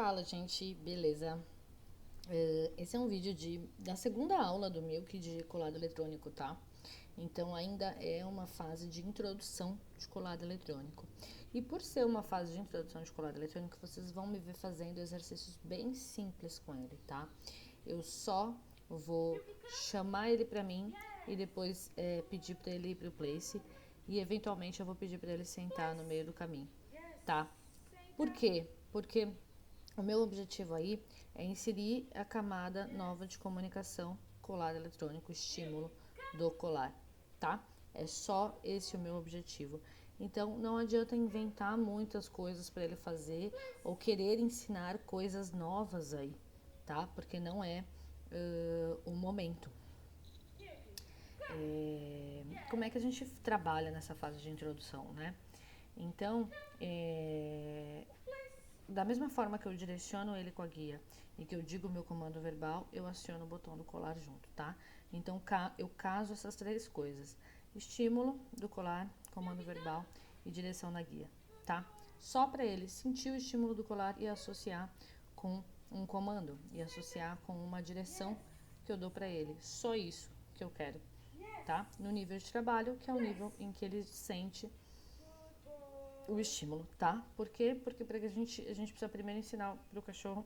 Fala, gente, beleza? Esse é um vídeo da segunda aula do Milk de colado eletrônico, tá? Então ainda é uma fase de introdução de colado eletrônico. E por ser uma fase de introdução de colado eletrônico, vocês vão me ver fazendo exercícios bem simples com ele, tá? Eu só vou chamar ele pra mim e depois pedir pra ele ir pro place e eventualmente eu vou pedir pra ele sentar no meio do caminho, tá? Por quê? Porque o meu objetivo aí é inserir a camada nova de comunicação colar eletrônico, estímulo do colar, tá? É só esse o meu objetivo. Então não adianta inventar muitas coisas para ele fazer ou querer ensinar coisas novas aí, tá? Porque não é o momento. Como é que a gente trabalha nessa fase de introdução, né? Então, da mesma forma que eu direciono ele com a guia e que eu digo o meu comando verbal, eu aciono o botão do colar junto, tá? Então, eu caso essas três coisas: estímulo do colar, comando verbal e direção na guia, tá? Só para ele sentir o estímulo do colar e associar com um comando e associar com uma direção que eu dou para ele. Só isso que eu quero, tá? No nível de trabalho, que é o nível em que ele sente o estímulo, tá? Por quê? Porque a gente precisa primeiro ensinar pro cachorro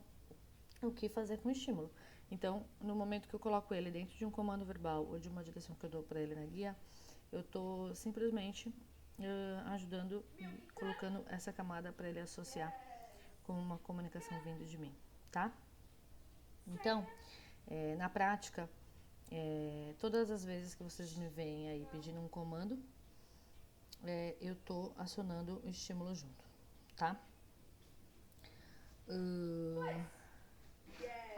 o que fazer com o estímulo. Então, no momento que eu coloco ele dentro de um comando verbal ou de uma direção que eu dou para ele na guia, eu tô simplesmente ajudando, colocando essa camada para ele associar com uma comunicação vindo de mim, tá? Então, na prática, todas as vezes que vocês me veem aí pedindo um comando, eu tô acionando o estímulo junto, tá?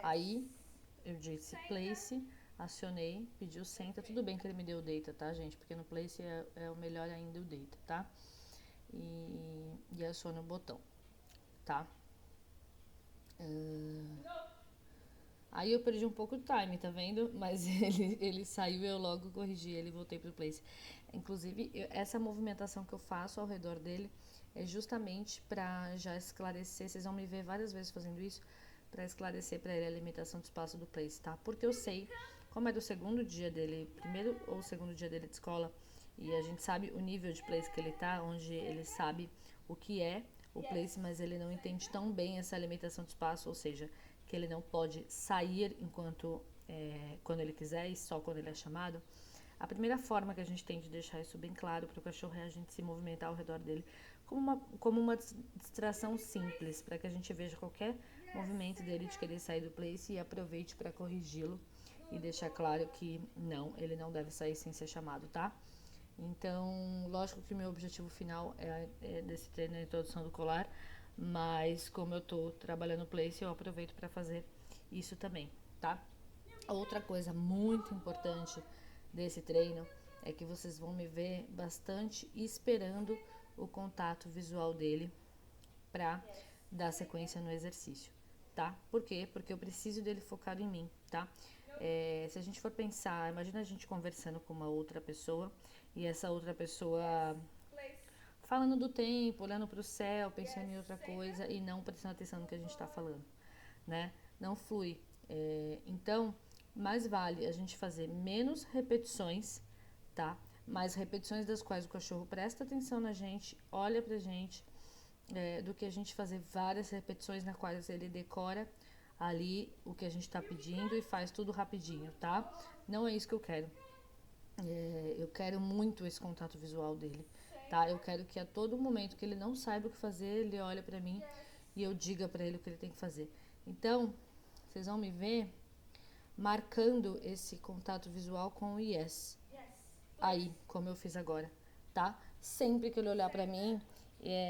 Aí eu disse place, acionei, pediu senta, tudo bem que ele me deu deita, tá, gente? Porque no place é o melhor ainda o deita, tá? E aciono o botão, tá? Aí eu perdi um pouco de time, tá vendo? Mas ele saiu e eu logo corrigi ele e voltei pro place. Inclusive, essa movimentação que eu faço ao redor dele é justamente pra já esclarecer. Vocês vão me ver várias vezes fazendo isso pra esclarecer pra ele a limitação de espaço do place, tá? Porque eu sei, como é do segundo dia dele, primeiro ou segundo dia dele de escola, e a gente sabe o nível de place que ele tá, onde ele sabe o que é o place, mas ele não entende tão bem essa limitação de espaço, ou seja, que ele não pode sair quando ele quiser e só quando ele é chamado. A primeira forma que a gente tem de deixar isso bem claro para o cachorro é a gente se movimentar ao redor dele como uma distração simples, para que a gente veja qualquer movimento dele de querer sair do place e aproveite para corrigi-lo e deixar claro que não, ele não deve sair sem ser chamado, tá? Então, lógico que o meu objetivo final é desse treino a introdução do colar, mas como eu tô trabalhando no place, eu aproveito para fazer isso também, tá? Outra coisa muito importante desse treino é que vocês vão me ver bastante esperando o contato visual dele para dar sequência no exercício, tá? Por quê? Porque eu preciso dele focado em mim, tá? Se a gente for pensar, imagina a gente conversando com uma outra pessoa e essa outra pessoa falando do tempo, olhando para o céu, pensando em outra coisa e não prestando atenção no que a gente está falando, né? Não flui. Então, mais vale a gente fazer menos repetições, tá? Mais repetições das quais o cachorro presta atenção na gente, olha pra gente, do que a gente fazer várias repetições nas quais ele decora ali o que a gente está pedindo e faz tudo rapidinho, tá? Não é isso que eu quero. Eu quero muito esse contato visual dele, tá? Eu quero que a todo momento que ele não saiba o que fazer, ele olhe pra mim e eu diga pra ele o que ele tem que fazer. Então, vocês vão me ver marcando esse contato visual com o yes. Aí, como eu fiz agora, tá? Sempre que ele olhar pra mim,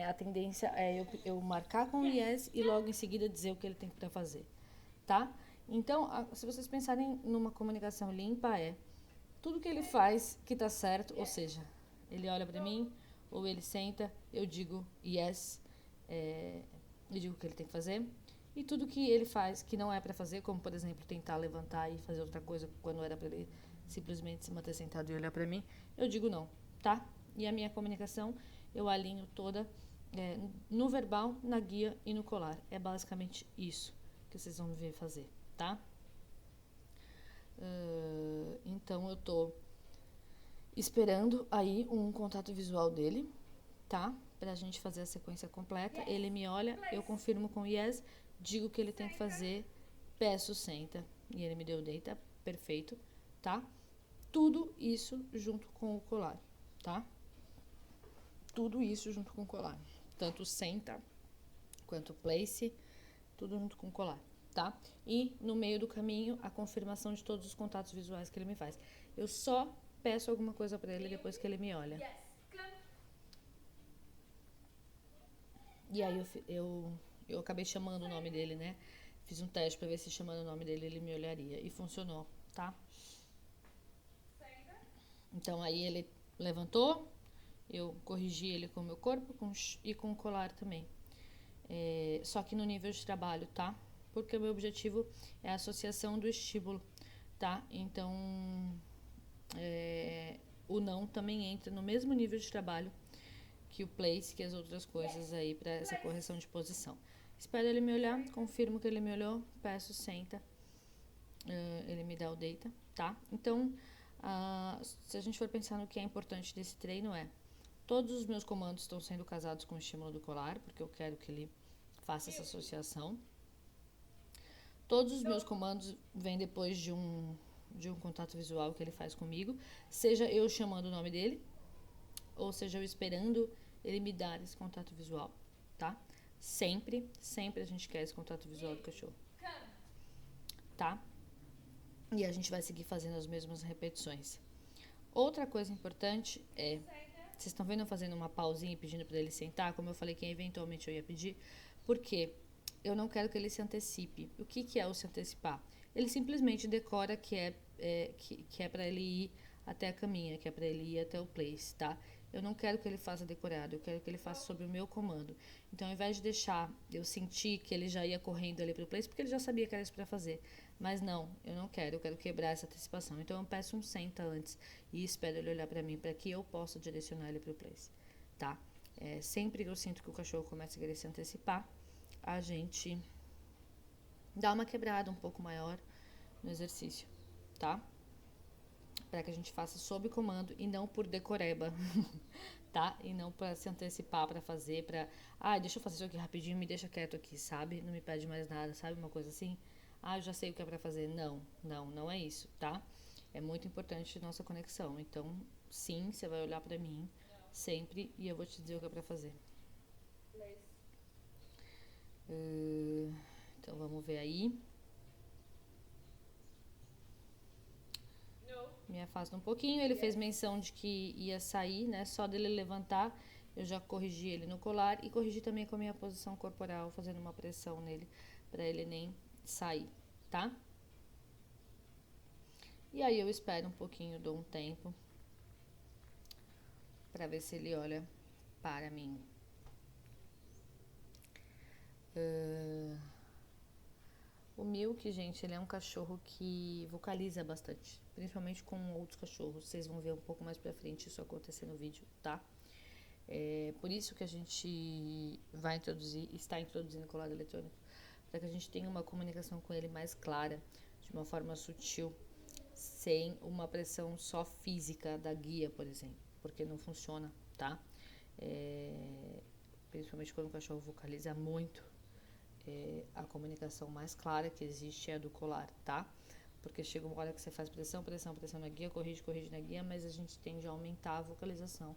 a tendência é eu marcar com o yes e logo em seguida dizer o que ele tem pra fazer, tá? Então, se vocês pensarem numa comunicação limpa, tudo que ele faz que tá certo, ou seja, ele olha pra mim ou ele senta, eu digo yes, eu digo o que ele tem que fazer. E tudo que ele faz que não é pra fazer, como por exemplo tentar levantar e fazer outra coisa quando era pra ele simplesmente se manter sentado e olhar pra mim, eu digo não, tá? E a minha comunicação eu alinho toda no verbal, na guia e no colar. É basicamente isso que vocês vão me ver fazer, tá? Então eu tô esperando aí um contato visual dele, tá? Pra gente fazer a sequência completa. Ele me olha, eu confirmo com yes, digo o que ele tem que fazer, peço senta e ele me deu deita, perfeito, tá? Tudo isso junto com o colar, tá? Tudo isso junto com o colar. Tanto senta quanto place, tudo junto com o colar, tá? E no meio do caminho, a confirmação de todos os contatos visuais que ele me faz. Eu só peço alguma coisa pra ele depois que ele me olha. E aí eu acabei chamando o nome dele, né? Fiz um teste pra ver se chamando o nome dele ele me olharia. E funcionou, tá? Então aí ele levantou, eu corrigi ele com o meu corpo e com o colar também. Só que no nível de trabalho, tá? Porque o meu objetivo é a associação do estímulo, tá? Então, o não também entra no mesmo nível de trabalho que o place, que as outras coisas aí para essa correção de posição. Espero ele me olhar, confirmo que ele me olhou, peço senta, ele me dá o deita, tá? Então, se a gente for pensar no que é importante desse treino todos os meus comandos estão sendo casados com o estímulo do colar, porque eu quero que ele faça essa associação. Todos os meus comandos vêm depois de um contato visual que ele faz comigo, seja eu chamando o nome dele, ou seja eu esperando ele me dar esse contato visual, tá? Sempre a gente quer esse contato visual do cachorro, tá? E a gente vai seguir fazendo as mesmas repetições. Outra coisa importante vocês estão vendo eu fazendo uma pausinha e pedindo para ele sentar, como eu falei que eventualmente eu ia pedir, porque eu não quero que ele se antecipe. O que é o se antecipar? Ele simplesmente decora que é para ele ir até a caminha, que é para ele ir até o place, tá? Eu não quero que ele faça decorado, eu quero que ele faça sob o meu comando. Então, ao invés de deixar eu sentir que ele já ia correndo ali pro place, porque ele já sabia que era isso para fazer. Mas não, eu quero quebrar essa antecipação. Então, eu peço um senta antes e espero ele olhar para mim, para que eu possa direcionar ele pro place, tá? Sempre que eu sinto que o cachorro começa a querer se antecipar, a gente dá uma quebrada um pouco maior no exercício, tá? Para que a gente faça sob comando e não por decoreba, tá? E não para se antecipar para fazer, deixa eu fazer isso aqui rapidinho, me deixa quieto aqui, sabe? Não me pede mais nada, sabe? Uma coisa assim. Eu já sei o que é para fazer. Não é isso, tá? É muito importante nossa conexão. Então, sim, você vai olhar para mim sempre e eu vou te dizer o que é para fazer. Então, vamos ver aí. Me afasta um pouquinho. Ele fez menção de que ia sair, né? Só dele levantar, eu já corrigi ele no colar e corrigi também com a minha posição corporal, fazendo uma pressão nele para ele nem sair, tá? E aí eu espero um pouquinho, dou um tempo para ver se ele olha para mim. O Milk, gente, ele é um cachorro que vocaliza bastante, principalmente com outros cachorros. Vocês vão ver um pouco mais pra frente isso acontecer no vídeo, tá? Por isso que a gente está introduzindo o colado eletrônico, para que a gente tenha uma comunicação com ele mais clara, de uma forma sutil, sem uma pressão só física da guia, por exemplo, porque não funciona, tá? Principalmente quando o cachorro vocaliza muito, a comunicação mais clara que existe é a do colar, tá? Porque chega uma hora que você faz pressão na guia, corrige na guia, mas a gente tende a aumentar a vocalização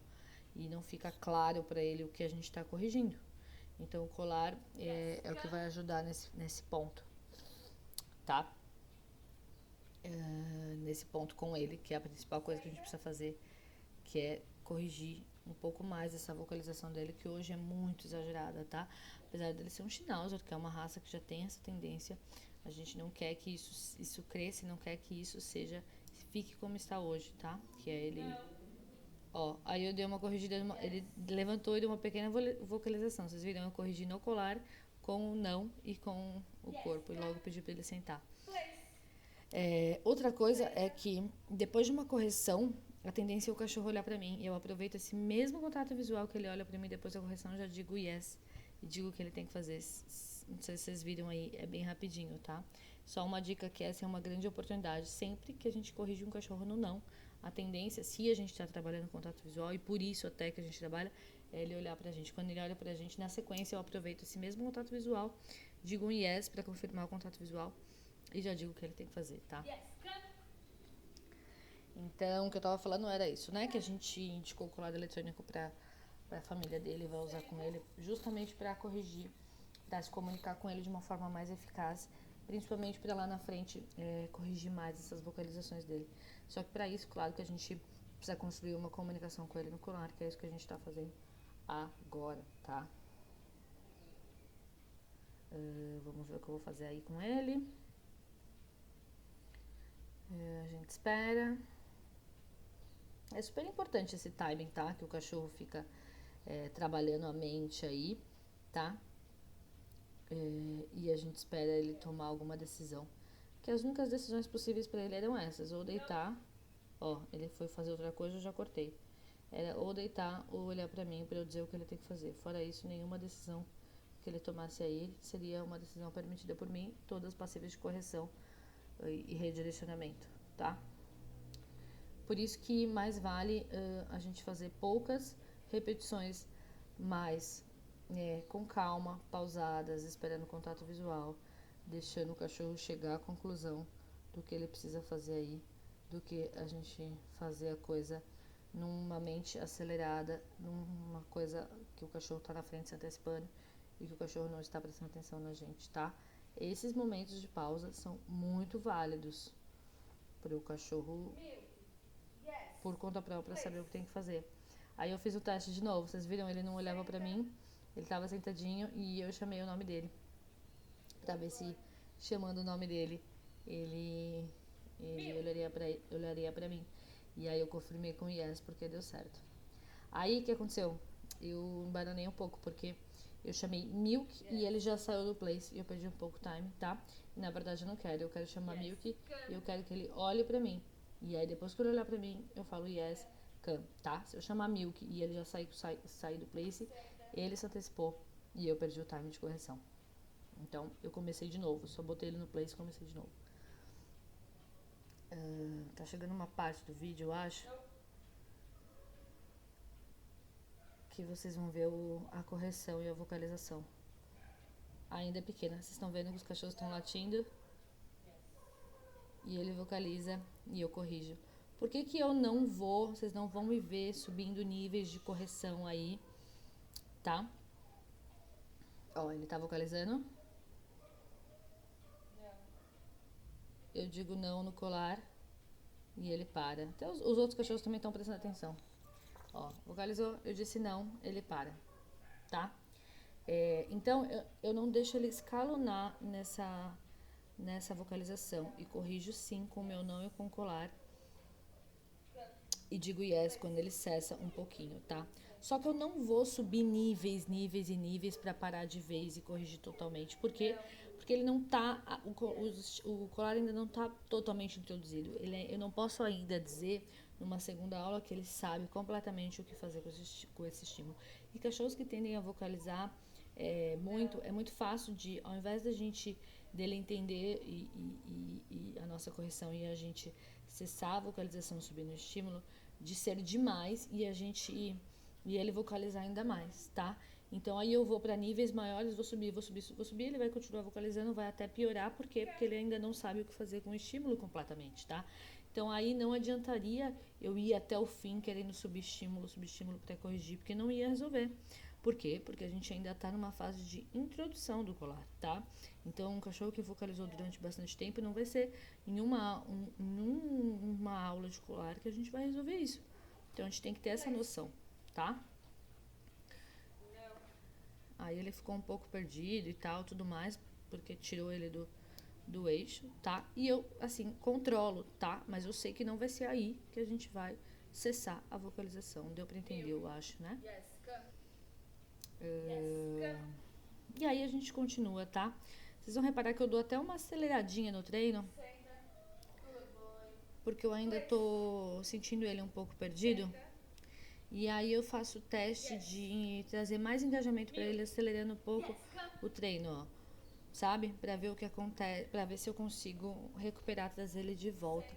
e não fica claro para ele o que a gente está corrigindo. Então, o colar é o que vai ajudar nesse ponto, tá? Nesse ponto com ele, que é a principal coisa que a gente precisa fazer, que é corrigir um pouco mais essa vocalização dele, que hoje é muito exagerada, tá? Apesar dele ser um Schnauzer, que é uma raça que já tem essa tendência, a gente não quer que isso cresça, não quer que isso fique como está hoje, tá? Que é ele... aí eu dei uma corrigida, ele levantou e deu uma pequena vocalização. Vocês viram? Eu corrigi no colar, com o não e com o corpo, e logo pedi pra ele sentar. Outra coisa é que, depois de uma correção, a tendência é o cachorro olhar pra mim. E eu aproveito esse mesmo contato visual que ele olha pra mim depois da correção, eu já digo yes. E digo o que ele tem que fazer. Não sei se vocês viram aí, é bem rapidinho, tá? Só uma dica que essa é uma grande oportunidade. Sempre que a gente corrige um cachorro no não, a tendência, se a gente tá trabalhando contato visual, e por isso até que a gente trabalha, é ele olhar pra gente. Quando ele olha pra gente, na sequência eu aproveito esse mesmo contato visual, digo um yes pra confirmar o contato visual e já digo o que ele tem que fazer, tá? Então, o que eu tava falando era isso, né? Que a gente indicou o colar eletrônico pra família dele, vai usar com ele, justamente pra corrigir, pra se comunicar com ele de uma forma mais eficaz, principalmente pra lá na frente corrigir mais essas vocalizações dele. Só que pra isso, claro que a gente precisa construir uma comunicação com ele no colar, que é isso que a gente tá fazendo agora, tá? Vamos ver o que eu vou fazer aí com ele. A gente espera. É super importante esse timing, tá? Que o cachorro fica trabalhando a mente aí, tá? E a gente espera ele tomar alguma decisão. Que as únicas decisões possíveis pra ele eram essas: ou deitar, ó, ele foi fazer outra coisa, eu já cortei. Era ou deitar ou olhar pra mim pra eu dizer o que ele tem que fazer. Fora isso, nenhuma decisão que ele tomasse aí seria uma decisão permitida por mim, todas passíveis de correção e redirecionamento, tá? Por isso que mais vale a gente fazer poucas repetições, mas com calma, pausadas, esperando contato visual, deixando o cachorro chegar à conclusão do que ele precisa fazer aí, do que a gente fazer a coisa numa mente acelerada, numa coisa que o cachorro está na frente se antecipando e que o cachorro não está prestando atenção na gente, tá? Esses momentos de pausa são muito válidos para o cachorro por conta própria saber o que tem que fazer. Aí eu fiz o teste de novo, vocês viram? Ele não olhava pra mim, ele tava sentadinho e eu chamei o nome dele. Pra ver se, chamando o nome dele, ele olharia pra mim. E aí eu confirmei com yes, porque deu certo. Aí o que aconteceu? Eu embananei um pouco, porque eu chamei Milk e ele já saiu do place e eu perdi um pouco time, tá? E na verdade eu quero chamar Milk e eu quero que ele olhe pra mim. E aí depois que ele olhar pra mim, eu falo yes, come, tá? Se eu chamar Milk e ele já sair do place, ele se antecipou e eu perdi o time de correção. Então eu comecei de novo, só botei ele no place e comecei de novo. Tá chegando uma parte do vídeo, eu acho, que vocês vão ver a correção e a vocalização. Ainda é pequena, vocês estão vendo que os cachorros estão latindo e ele vocaliza e eu corrijo. Por que que eu não vou, vocês não vão me ver subindo níveis de correção aí, tá? Ó, ele tá vocalizando. Eu digo não no colar e ele para. Até os outros cachorros também estão prestando atenção. Ó, vocalizou, eu disse não, ele para, tá? Então, eu não deixo ele escalonar nessa vocalização. E corrijo sim com o meu não e com o colar. E digo yes quando ele cessa um pouquinho, tá? Só que eu não vou subir níveis, níveis e níveis pra parar de vez e corrigir totalmente. Por quê? Porque ele não tá. O colar ainda não tá totalmente introduzido. Eu não posso ainda dizer numa segunda aula que ele sabe completamente o que fazer com esse estímulo. E cachorros que tendem a vocalizar é muito fácil de, ao invés da gente dele entender e a nossa correção e a gente cessar a vocalização subindo o estímulo, de ser demais e ele vocalizar ainda mais, tá? Então aí eu vou para níveis maiores, vou subir, ele vai continuar vocalizando, vai até piorar, por quê? Porque ele ainda não sabe o que fazer com o estímulo completamente, tá? Então aí não adiantaria eu ir até o fim querendo subir estímulo para corrigir, porque não ia resolver. Por quê? Porque a gente ainda está numa fase de introdução do colar, tá? Então, um cachorro que vocalizou durante bastante tempo não vai ser em uma aula de colar que a gente vai resolver isso. Então, a gente tem que ter essa noção, tá? Aí ele ficou um pouco perdido e tal, tudo mais, porque tirou ele do eixo, tá? E eu, assim, controlo, tá? Mas eu sei que não vai ser aí que a gente vai cessar a vocalização. Deu pra entender, eu acho, né? E aí a gente continua, tá? Vocês vão reparar que eu dou até uma aceleradinha no treino. porque eu ainda tô sentindo ele um pouco perdido. E aí eu faço o teste de trazer mais engajamento para ele, acelerando um pouco o treino, ó. Sabe? Para ver o que acontece, para ver se eu consigo recuperar, trazer ele de volta.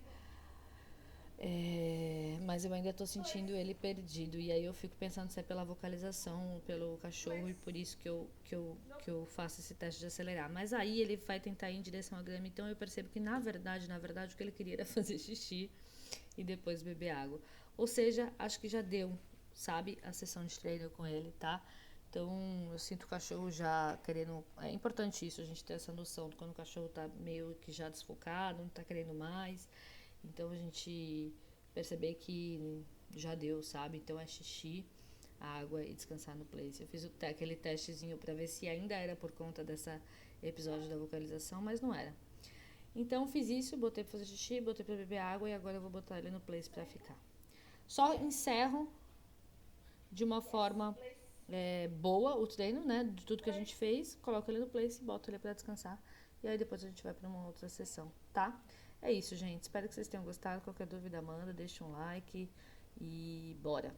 Mas eu ainda tô sentindo ele perdido. E aí eu fico pensando se é pela vocalização, pelo cachorro, e por isso que eu faço esse teste de acelerar. Mas aí ele vai tentar ir em direção à grama, então eu percebo que na verdade, o que ele queria era fazer xixi e depois beber água. Ou seja, acho que já deu, sabe, a sessão de treino com ele, tá? Então, eu sinto o cachorro já querendo. É importante isso, a gente ter essa noção de quando o cachorro tá meio que já desfocado, não tá querendo mais. Então, a gente perceber que já deu, sabe? Então, é xixi, água e descansar no place. Eu fiz aquele testezinho pra ver se ainda era por conta dessa episódio da vocalização, mas não era. Então, fiz isso, botei pra fazer xixi, botei pra beber água e agora eu vou botar ele no place pra ficar. Só encerro de uma forma boa o treino, né? De tudo que a gente fez, coloco ele no place, boto ele pra descansar. E aí depois a gente vai pra uma outra sessão, tá? É isso, gente. Espero que vocês tenham gostado. Qualquer dúvida, manda, deixa um like e bora!